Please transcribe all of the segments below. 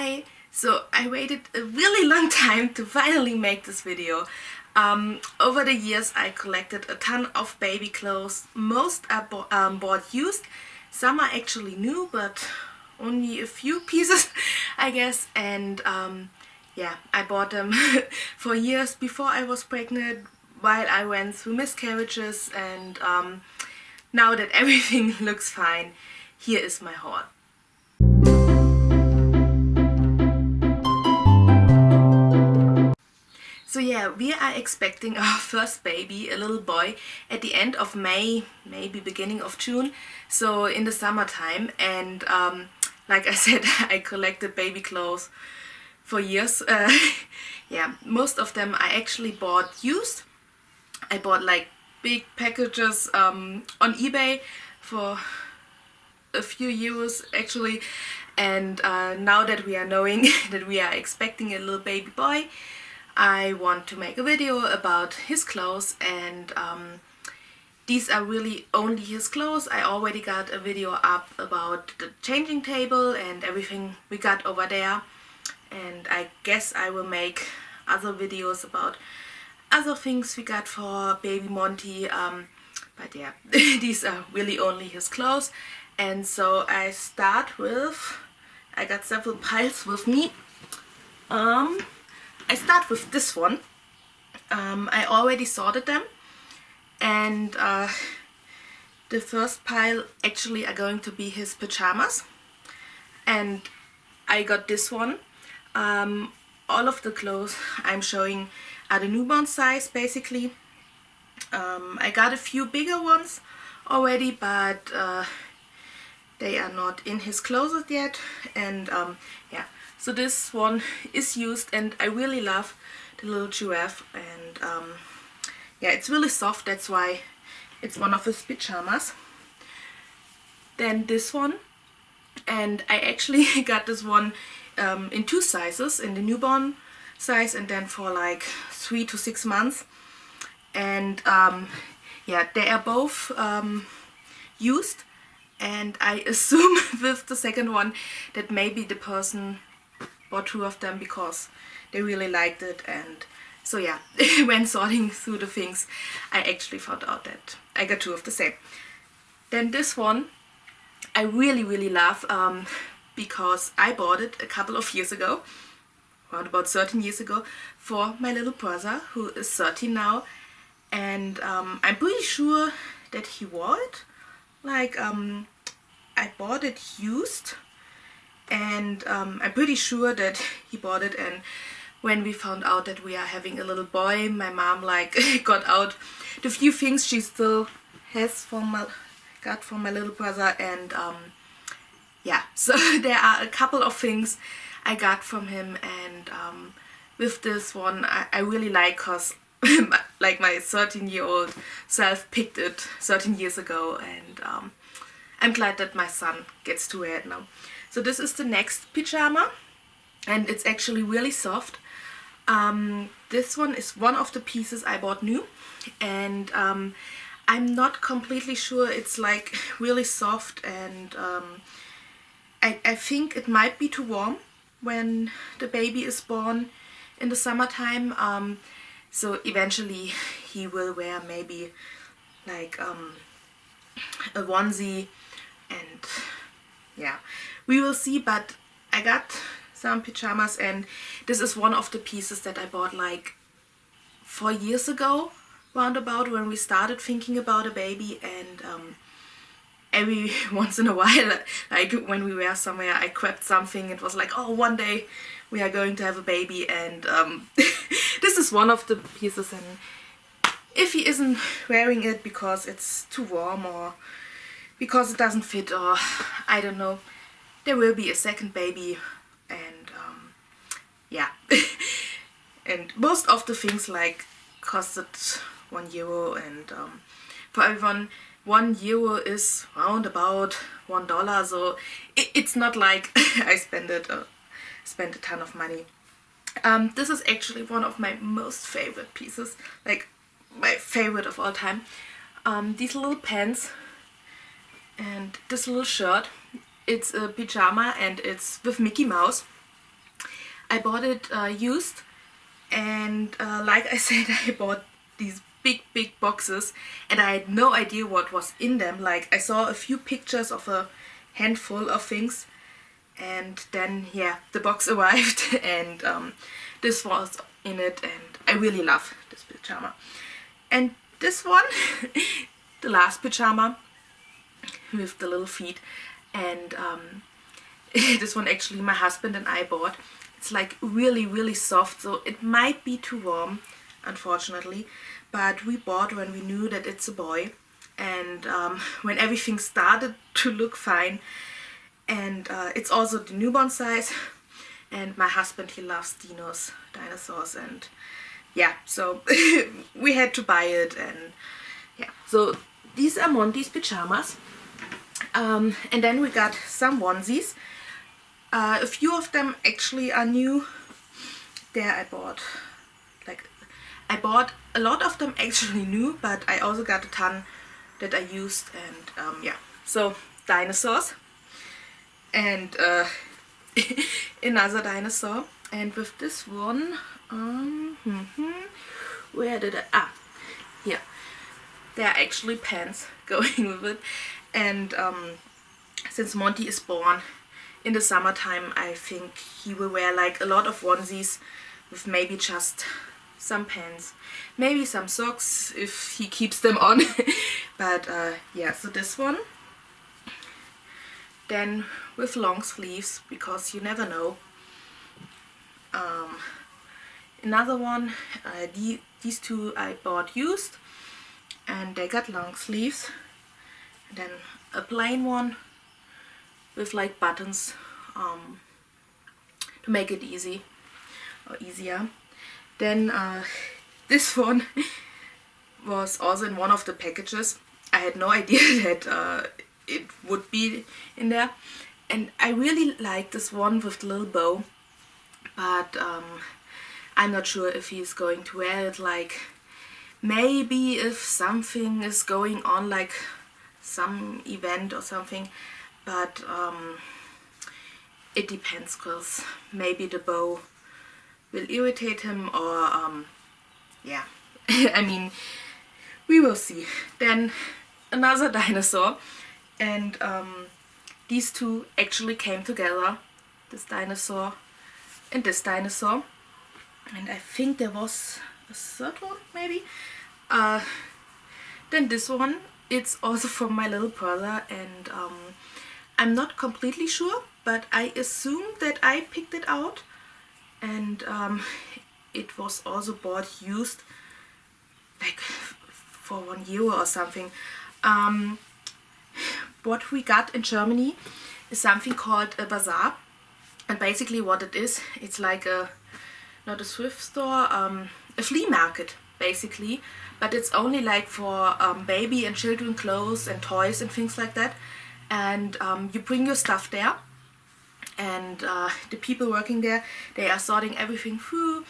Hi! So I waited a really long time to finally make this video. Over the years I collected a ton of baby clothes. Most are bought used, some are actually new, but only a few pieces I guess. And yeah, I bought them for years before I was pregnant, while I went through miscarriages, and now that everything looks fine, here is my haul. So yeah, we are expecting our first baby, a little boy, at the end of May, maybe beginning of June, so in the summertime. And like I said, I collected baby clothes for years. Yeah, most of them I actually bought used. I bought like big packages on eBay for a few euros actually. And now that we are knowing that we are expecting a little baby boy, I want to make a video about his clothes. And these are really only his clothes. I already got a video up about the changing table and everything we got over there, and I guess I will make other videos about other things we got for baby Monty, but yeah, these are really only his clothes. And so I start with, I got several piles with me. I start with this one. I already sorted them, and the first pile actually are going to be his pajamas, and I got this one. All of the clothes I'm showing are the newborn size basically. I got a few bigger ones already, but they are not in his closet yet. And yeah, so this one is used, and I really love the little giraffe. And yeah, it's really soft, that's why it's one of his pajamas. Then this one, and I actually got this one in two sizes, in the newborn size and then for like 3 to 6 months. And yeah, they are both used, and I assume with the second one that maybe the person bought 2 of them because they really liked it. And so yeah, when sorting through the things, I actually found out that I got 2 of the same. Then this one I really love, because I bought it a couple of years ago, around about 13 years ago, for my little brother who is 13 now. And I'm pretty sure that he wore it. Like, I bought it used, and I'm pretty sure that he bought it. And when we found out that we are having a little boy, my mom like got out the few things she still has got from my little brother. And yeah, so there are a couple of things I got from him. And with this one I really like, because like my 13-year-old self picked it 13 years ago, and I'm glad that my son gets to wear it now. So this is the next pyjama, and it's actually really soft. This one is one of the pieces I bought new, and I'm not completely sure. It's like really soft, and I think it might be too warm when the baby is born in the summertime. So eventually he will wear maybe like a onesie, and yeah, we will see. But I got some pajamas, and this is one of the pieces that I bought like 4 years ago, roundabout, when we started thinking about a baby. And every once in a while, like when we were somewhere, I grabbed something. It was like, oh, one day we are going to have a baby. And this is one of the pieces, and if he isn't wearing it because it's too warm or because it doesn't fit, or I don't know, there will be a second baby. And yeah. And most of the things like costed €1, and for everyone €1 is round about $1, so it's not like I spent a ton of money. This is actually one of my most favorite pieces, like my favorite of all time. These little pants and this little shirt. It's a pyjama, and it's with Mickey Mouse. I bought it used, and like I said, I bought these big boxes and I had no idea what was in them. Like, I saw a few pictures of a handful of things, and then yeah, the box arrived and this was in it, and I really love this pajama. And this one, the last pajama with the little feet, and this one actually my husband and I bought. It's like really soft, so it might be too warm, unfortunately, but we bought when we knew that it's a boy, and when everything started to look fine. And it's also the newborn size, and my husband, he loves dinosaurs, and yeah, so we had to buy it. And yeah, so these are Monty's pajamas. And then we got some onesies. A few of them actually are new. There I bought a lot of them actually new, but I also got a ton that I used. And yeah, so dinosaurs, and another dinosaur. And with this one, where did here, there are actually pants going with it. And since Monty is born in the summertime, I think he will wear like a lot of onesies with maybe just some pants, maybe some socks if he keeps them on. But yeah, so this one, then with long sleeves, because you never know. Another one, these two I bought used, and they got long sleeves. And then a plain one with like buttons to make it easy or easier. Then this one was also in one of the packages. I had no idea that it would be in there, and I really like this one with the little bow, but I'm not sure if he's going to wear it. Like, maybe if something is going on, like some event or something, but it depends, because maybe the bow will irritate him, or yeah. I mean, we will see. Then another dinosaur, and these two actually came together, this dinosaur and this dinosaur, and I think there was a third one maybe. Then this one, it's also from my little brother, and I'm not completely sure, but I assume that I picked it out, and it was also bought used, like for €1 or something. What we got in Germany is something called a bazaar, and basically what it is, it's like not a thrift store, a flea market basically, but it's only like for baby and children clothes and toys and things like that. And you bring your stuff there, and the people working there, they are sorting everything through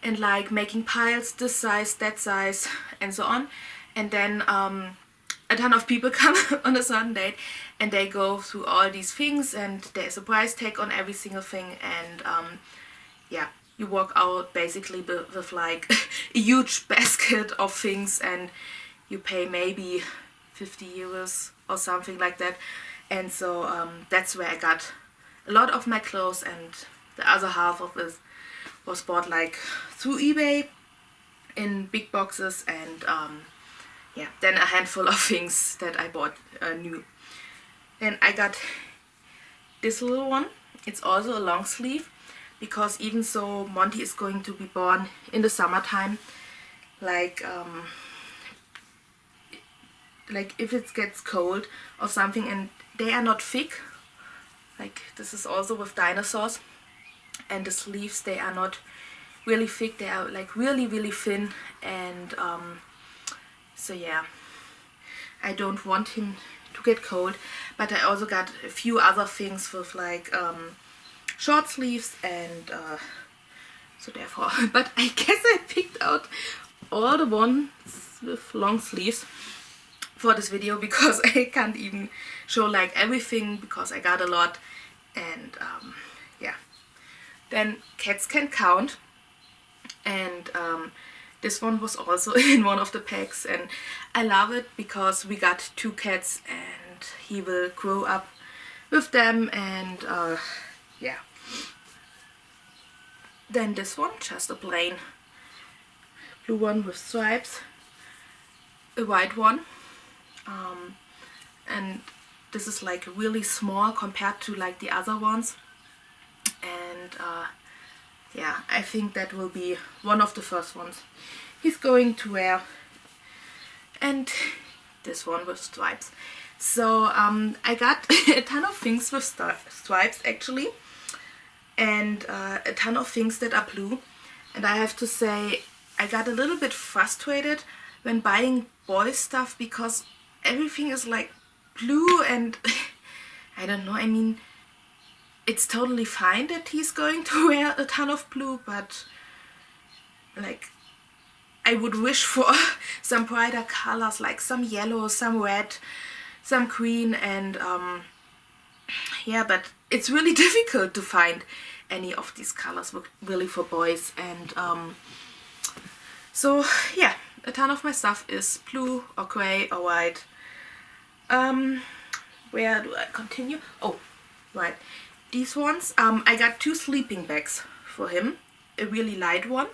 and like making piles, this size, that size, and so on. And then a ton of people come on a certain date, and they go through all these things, and there's a price tag on every single thing. And yeah, you walk out basically with like a huge basket of things, and you pay maybe €50 or something like that. And so that's where I got a lot of my clothes, and the other half of it was bought like through eBay in big boxes. And yeah, then a handful of things that I bought new. And I got this little one. It's also a long sleeve, because even so Monty is going to be born in the summertime, like if it gets cold or something, and they are not thick, like this is also with dinosaurs, and the sleeves, they are not really thick, they are like really thin. And so yeah, I don't want him to get cold. But I also got a few other things with like short sleeves, and so therefore, but I guess I picked out all the ones with long sleeves for this video, because I can't even show like everything, because I got a lot. And yeah, Then Cats Can Count, and this one was also in one of the packs, and I love it because we got 2 cats and he will grow up with them, and yeah. Then this one, just a plain blue one with stripes, a white one, and this is like really small compared to like the other ones, and yeah, I think that will be one of the first ones he's going to wear. And this one with stripes. So I got a ton of things with stripes actually, and a ton of things that are blue, and I have to say I got a little bit frustrated when buying boy stuff because everything is like blue, and I don't know, I mean, it's totally fine that he's going to wear a ton of blue, but like I would wish for some brighter colors, like some yellow, some red, some green, and yeah, but it's really difficult to find any of these colors really for boys, and so yeah, a ton of my stuff is blue or gray or white. Where do I continue? Oh, right. These ones, I got 2 sleeping bags for him, a really light one.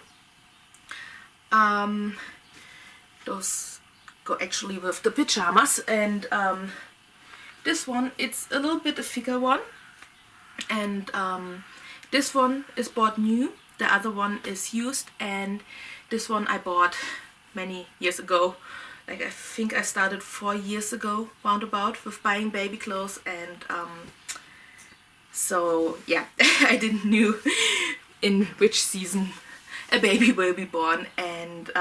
Those go actually with the pajamas, and this one, it's a little bit a thicker one, and this one is bought new, the other one is used, and this one I bought many years ago. Like I think I started 4 years ago roundabout with buying baby clothes, and so yeah, I didn't know in which season a baby will be born, and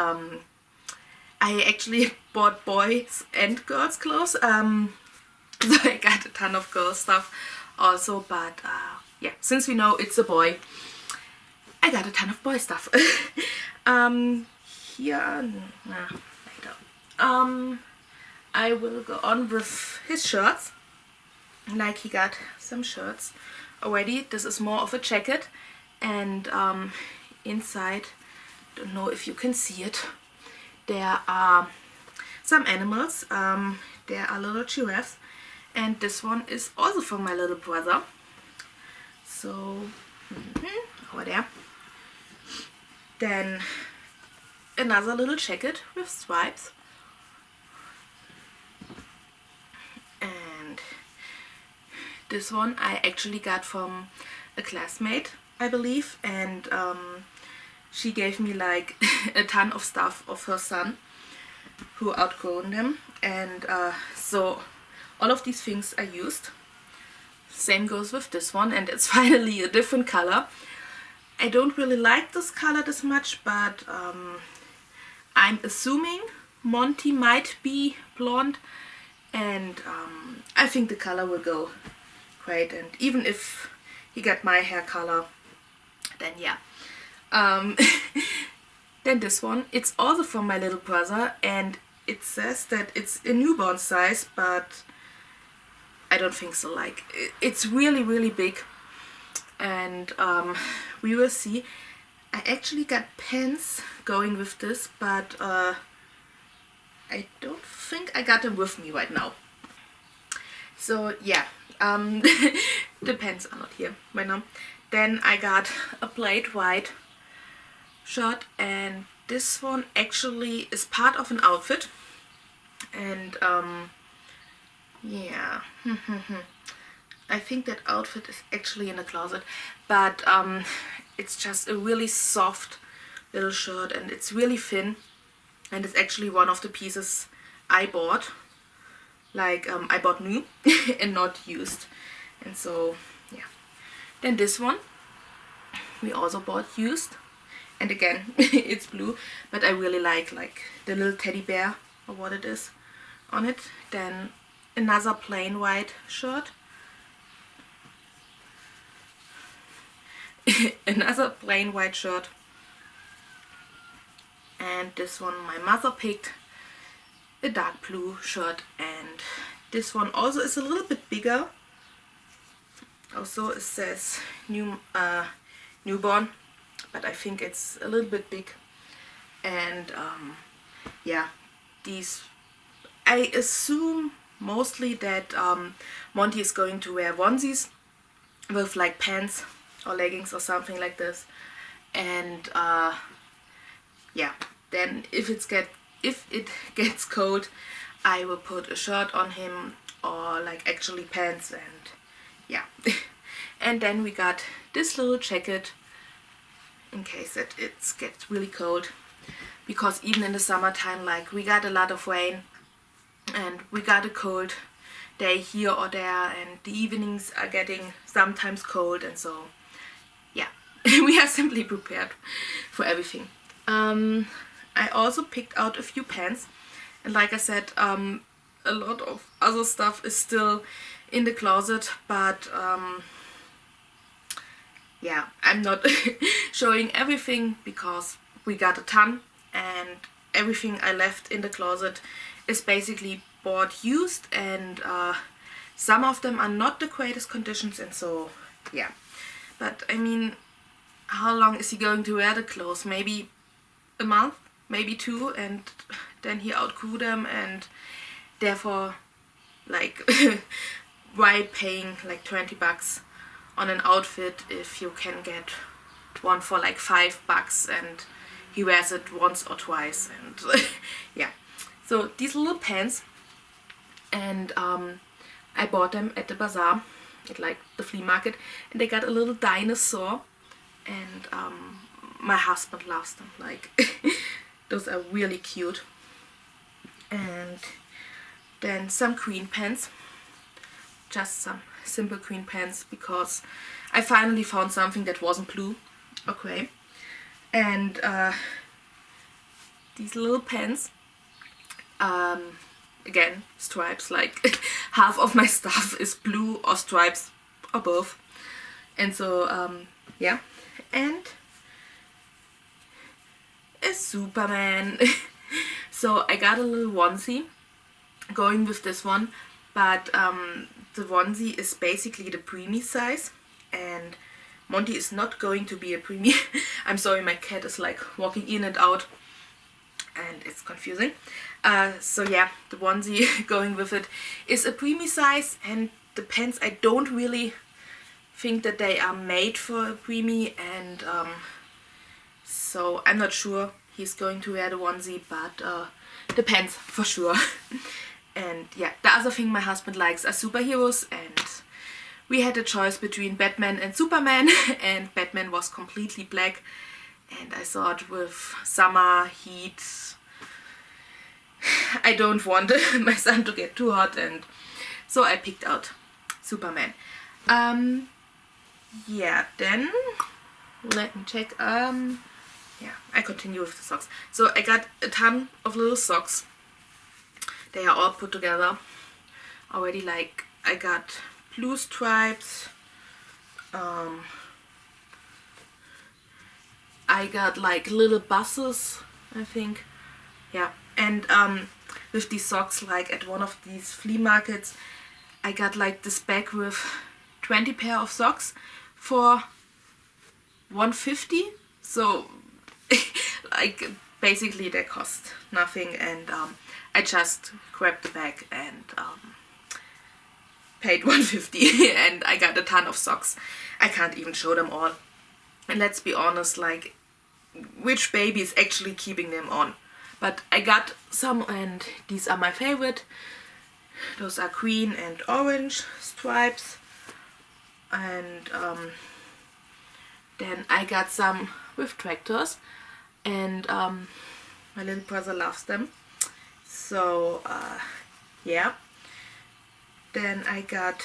I actually bought boys and girls clothes, so I got a ton of girl stuff also, but yeah, since we know it's a boy, I got a ton of boy stuff. Here, later. I will go on with his shirts. Like, he got some shirts already. This is more of a jacket, and inside, don't know if you can see it, there are some animals. There are little giraffes, and this one is also from my little brother. So over there. Then another little jacket with stripes, and this one I actually got from a classmate, I believe, and she gave me like a ton of stuff of her son who outgrown them, and so all of these things I used. Same goes with this one, and it's finally a different color. I don't really like this color this much, but I'm assuming Monty might be blonde, and I think the color will go great, and even if he got my hair color, then yeah. Then this one, it's also from my little brother, and it says that it's a newborn size, but I don't think so. Like, it's really, really big, and we will see. I actually got pants going with this, but I don't think I got them with me right now. So yeah, the pants are not here right now. Then I got a plain white shirt, and this one actually is part of an outfit, and yeah, I think that outfit is actually in the closet, but it's just a really soft little shirt, and it's really thin, and it's actually one of the pieces I bought. Like, I bought new and not used, and so yeah. Then this one we also bought used, and again it's blue, but I really like the little teddy bear or what it is on it. Then another plain white shirt, another plain white shirt, and this one my mother picked, a dark blue shirt, and this one also is a little bit bigger. Also it says newborn, but I think it's a little bit big. And yeah, these, I assume mostly that Monty is going to wear onesies with like pants or leggings or something like this. And yeah, then if it gets cold, I will put a shirt on him or like actually pants, and yeah. And then we got this little jacket in case it gets really cold, because even in the summertime, like, we got a lot of rain and we got a cold day here or there, and the evenings are getting sometimes cold, and so yeah. We are simply prepared for everything. I also picked out a few pants, and like I said, a lot of other stuff is still in the closet, but yeah, I'm not showing everything because we got a ton, and everything I left in the closet is basically bought used, and some of them are not the greatest conditions, and so yeah. But I mean, how long is he going to wear the clothes? Maybe a month, maybe 2, and then he outgrew them, and therefore, like, why paying like 20 bucks on an outfit if you can get one for like $5 and he wears it once or twice, and yeah. So these little pants, and I bought them at the bazaar, at like the flea market, and they got a little dinosaur, and my husband loves them. Like, those are really cute. And then some green pants, just some simple green pants, because I finally found something that wasn't blue or gray. And these little pants, again, stripes, like half of my stuff is blue or stripes or both. And so yeah. And a Superman. So I got a little onesie going with this one, but the onesie is basically the preemie size, and Monty is not going to be a preemie. I'm sorry, my cat is like walking in and out and it's confusing. So yeah, the onesie going with it is a preemie size, and the pants, I don't really think that they are made for a preemie, and so I'm not sure he's going to wear the onesie, but the pants for sure. And yeah, the other thing my husband likes are superheroes, and we had a choice between Batman and Superman, and Batman was completely black, and I thought with summer heat, I don't want my son to get too hot, and so I picked out Superman. Yeah, then let me check. Yeah, I continue with the socks. So I got a ton of little socks. They are all put together already. Like, I got blue stripes. I got like little buses, I think. Yeah, and with these socks, like at one of these flea markets, I got like this bag with 20 pair of socks for $1.50. So like basically they cost nothing, and I just grabbed the bag and paid $1.50 and I got a ton of socks. I can't even show them all. And let's be honest, like, which baby is actually keeping them on? But I got some, and these are my favorite. Those are green and orange stripes. And then I got some with tractors, and my little brother loves them. So yeah. Then I got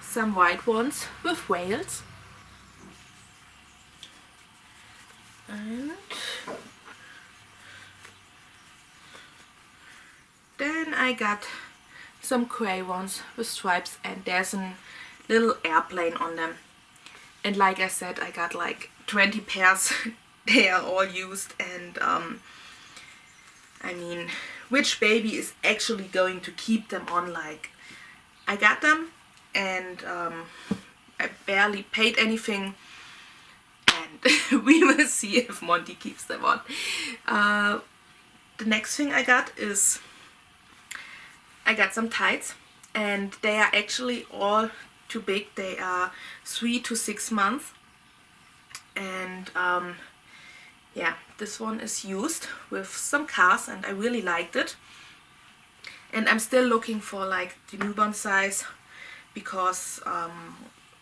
some white ones with whales. And then I got some gray ones with stripes, and there's a little airplane on them. And like I said, I got like 20 pairs. They are all used, and I mean, which baby is actually going to keep them on? Like, I got them, and I I barely paid anything, and we will see if Monty keeps them on. The next thing I got is I got some tights, and they are actually all too big. They are 3 to 6 months, and yeah, this one is used with some cars and I really liked it. And I'm still looking for like the newborn size, because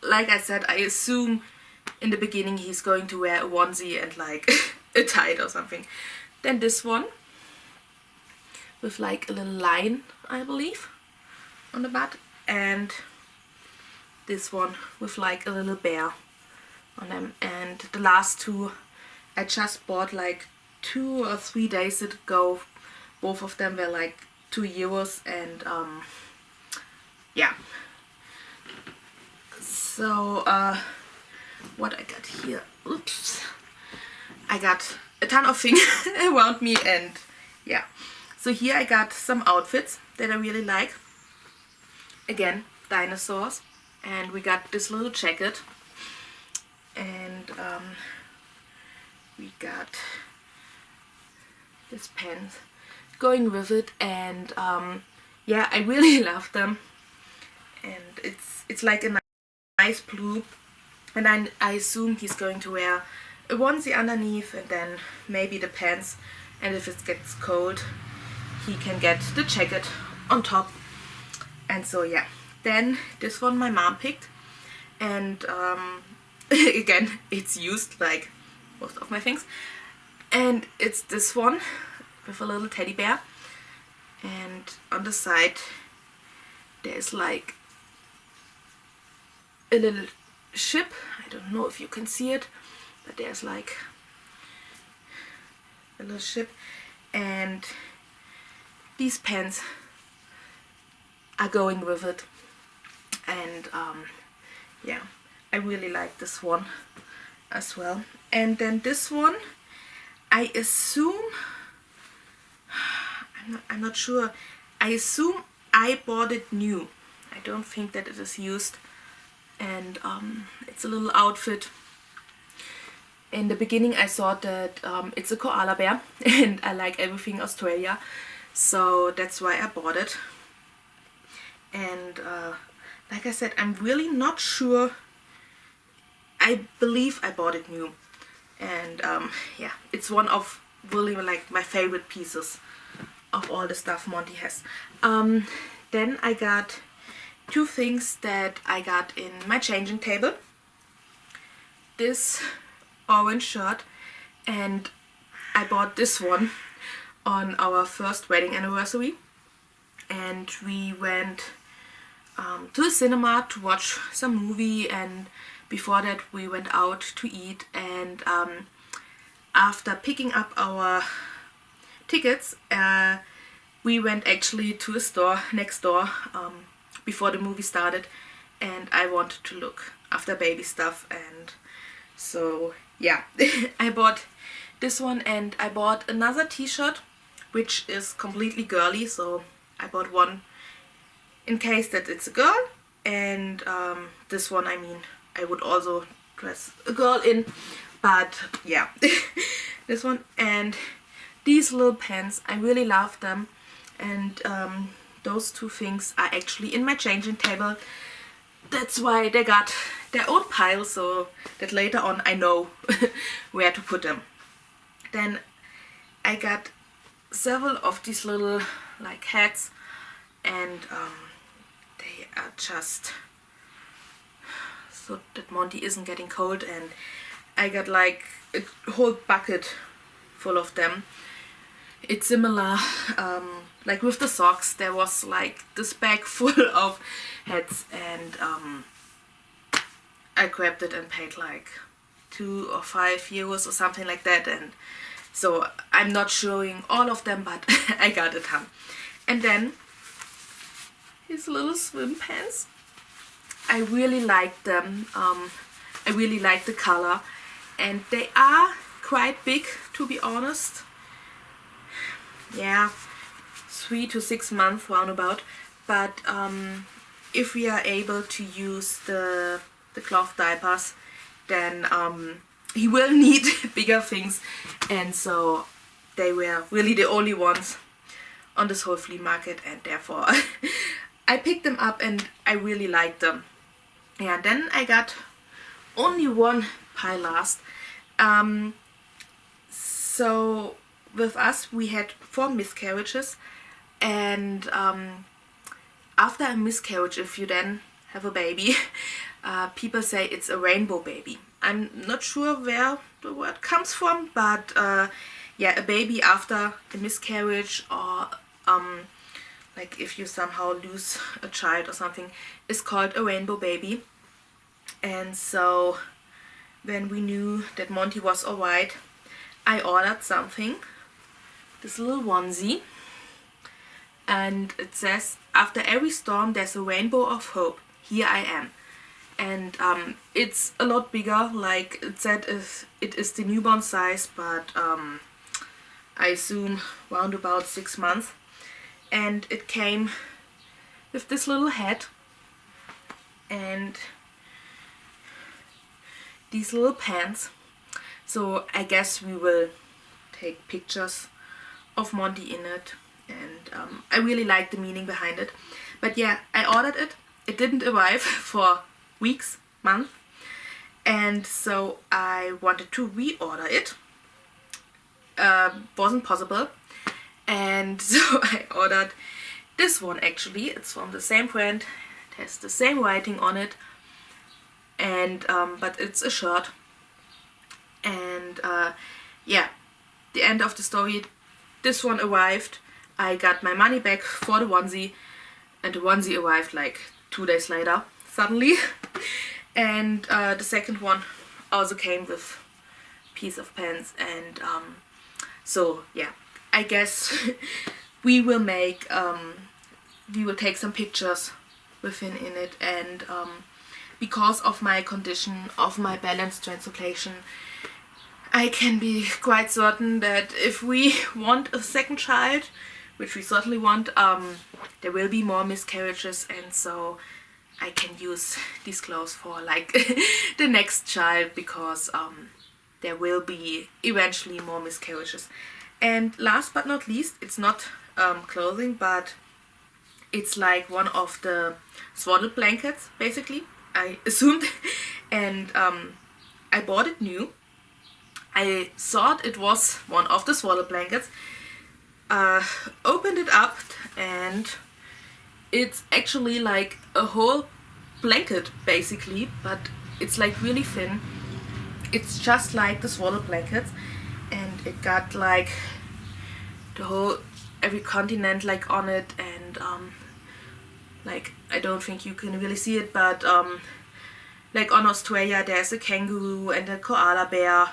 like I said, I assume in the beginning he's going to wear a onesie and like a tight or something. Then this one with like a little line, I believe, on the butt, and this one with like a little bear on them. And the last two I just bought like 2 or 3 days ago. Both of them were like €2, and yeah. So what I got here, oops, I got a ton of things around me, and yeah. So here I got some outfits that I really like. Again, dinosaurs, and we got this little jacket, and we got this pants going with it, and yeah, I really love them. And it's like a nice blue, and I assume he's going to wear a onesie underneath, and then maybe the pants, and if it gets cold he can get the jacket on top. And so yeah, then this one my mom picked, and again, it's used like most of my things, and it's this one with a little teddy bear, and on the side there's like a little ship. I don't know if you can see it, but there's like a little ship, and these pants are going with it. And yeah, I really like this one as well. And then this one, I assume, I'm not sure, I assume I bought it new. I don't think that it is used. And it's a little outfit. In the beginning I thought that it's a koala bear, and I like everything Australia, so that's why I bought it. And like I said, I'm really not sure. I believe I bought it new, and yeah, it's one of really like my favorite pieces of all the stuff Monty has. Then I got 2 things that I got in my changing table. This orange shirt, and I bought this one on our first wedding anniversary, and we went to the cinema to watch some movie, and before that we went out to eat. And after picking up our tickets, we went actually to a store next door before the movie started, and I wanted to look after baby stuff, and so yeah, I bought this one, and I bought another t-shirt which is completely girly, so I bought one in case that it's a girl, and this one, I mean, I would also dress a girl in, but yeah, this one. And these little pants, I really love them, and those 2 things are actually in my changing table. That's why they got their own pile, so that later on I know where to put them. Then I got several of these little like hats, and they are just so that Monty isn't getting cold, and I got like a whole bucket full of them. It's similar, like with the socks, there was like this bag full of hats, and I grabbed it and paid like 2 or 5 euros or something like that. And so I'm not showing all of them, but I got a ton. And then his little swim pants, I really like them. I really like the color, and they are quite big, to be honest. Yeah, 3 to 6 months roundabout. But if we are able to use the the cloth diapers, then he will need bigger things, and so they were really the only ones on this whole flea market, and therefore I picked them up and I really liked them. Yeah, then I got only one pile last. So with us we had 4 miscarriages, and after a miscarriage, if you then have a baby, people say it's a rainbow baby. I'm not sure where the word comes from, but yeah, a baby after a miscarriage, or like if you somehow lose a child or something, is called a rainbow baby. And so when we knew that Monty was alright, I ordered something, this little onesie, and it says, after every storm there's a rainbow of hope, here I am. And it's a lot bigger, like it said, it is the newborn size, but I assume round about 6 months. And it came with this little hat and these little pants. So I guess we will take pictures of Monty in it, and I really like the meaning behind it. But yeah, I ordered it. It didn't arrive for weeks, months, and so I wanted to reorder it. Wasn't possible, and so I ordered this one. Actually, it's from the same brand. It has the same writing on it, and but it's a shirt. And yeah, the end of the story, this one arrived. I got my money back for the onesie, and the onesie arrived like 2 days later suddenly. And the second one also came with a piece of pants, and so yeah, I guess we will make we will take some pictures with him in it. And because of my condition, of my balanced translocation, I can be quite certain that if we want a second child, which we certainly want, there will be more miscarriages, and so I can use these clothes for like the next child, because there will be eventually more miscarriages. And last but not least, it's not clothing, but it's like one of the swaddle blankets, basically, I assumed. And I bought it new. I thought it was one of the swaddle blankets, opened it up, and it's actually like a whole blanket basically, but it's like really thin. It's just like the swaddle blankets, and it got like the whole, every continent like on it, and like I don't think you can really see it, but like on Australia there's a kangaroo and a koala bear,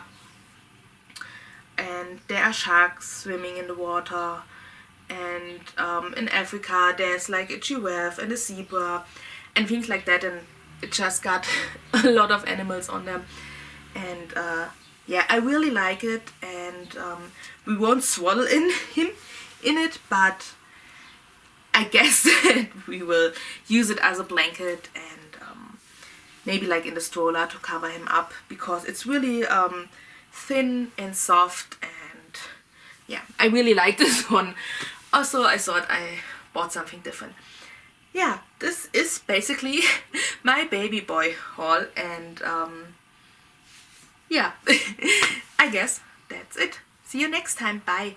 and there are sharks swimming in the water, and in Africa there's like a giraffe and a zebra and things like that, and it just got a lot of animals on them. And yeah, I really like it, and we won't swaddle him in it, but I guess that we will use it as a blanket, and maybe like in the stroller to cover him up, because it's really thin and soft, and yeah, I really like this one. Also, I thought I bought something different. Yeah, this is basically my baby boy haul, and yeah, I guess that's it. See you next time. Bye.